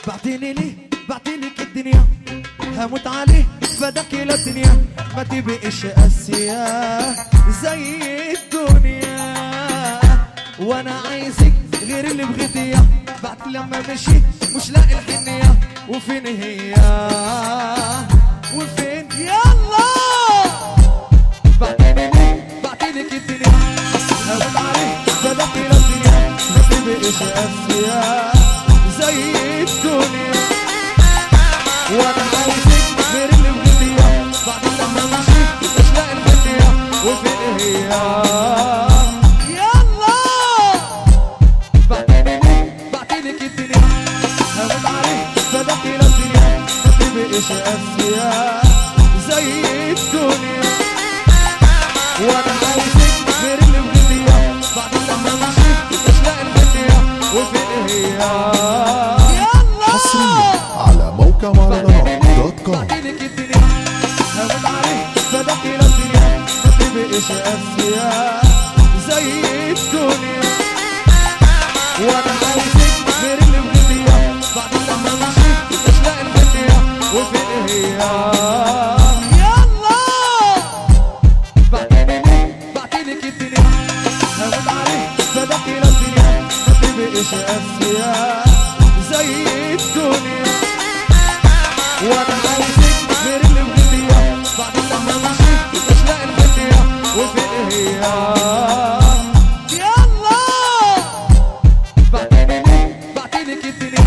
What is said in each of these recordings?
بعتيني ليه بعتيلك الدنيا هموت عليه فداك الدنيا ما تبقيش قاسية زي الدنيا وانا عايزك غير اللي بغيتيها بعد لما مشيت مش لاقي الحنية وفين هي وفين يلا بعتيني ليه بعتيلك الدنيا هموت عليه فداك الدنيا ما تبقيش قاسية زي الدنيا وانا عايزك غير اللي بغيتيها بعد لما مشيت مش لاقي الحنية وفين هي يلا بعتيني ليه بعتيلك الدنيا هموت عليه فداك الدنيا ما تبقيش قاسية زي الدنيا وانا عايزك غير اللي بغيتيها بعد لما مشيت مش لاقي الحنية وفين هي حصريا على موقع مهرجانات.com. بعتيلك الدنيا هموت عليه فداك الدنيا ما تبقيش قاسية زي الدنيا وانا عايزك غير اللي بغيتيها بعد لما مشيت مش لاقي الحنية وفين هي يلا بعتيني ليه بعتيلك الدنيا هموت عليه فداك الدنيا ما تبقيش قاسية زي الدنيا وانا عايزك غير اللي بغيتيها بعد لما مشيت مش لاقي الحنية وفين هي يلا بعتيني ليه بعتيلك الدنيا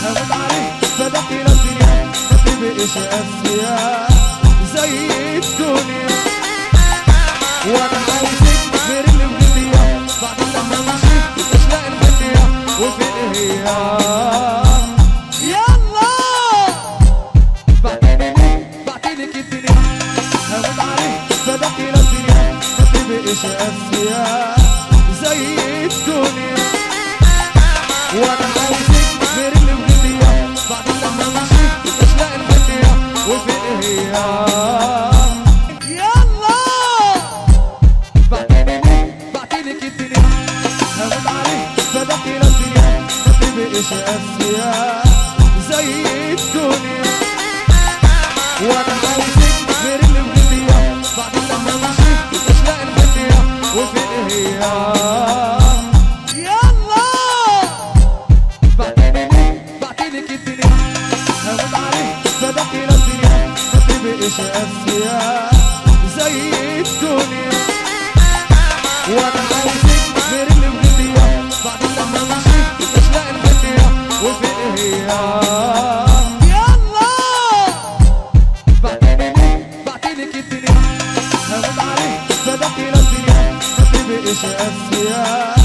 هموت عليه فداك الدنيا ما تبقيش قاسية زي الدنيا وانا عايزك غير اللي بغيتيها بعد لما مشيت مش لاقي الحنية وفين هي يلا بعتيني ليه بعتيلك الدنيا هموت عليه فداك الدنيا ما تبقيش قاسية زي الدنيا وانا عايزك غير اللي بغيتيها بعد لما مشيت مش لاقي الحنية وفين هي يلا بعتيني ليه بعتيلك الدنيا هموت عليه فداك الدنيا ما تبقيش قاسية زي الدنيا وانا عايزك غير اللي بغيتيها بعد لما مشيت مش لاقي الحنية وفين هي يلا بعتيني ليه بعتيلك الدنيا هموت عليه فداك الدنيا ما تبقيش قاسية زي الدنيا وانا عايزك غير اللي بغيتيها بعد لما مشيت مش لاقي الحنية وفين هي يلا بعتيني ليه بعتيلك الدنيا هموت عليه فداك الدنيا ما تبقيش قاسية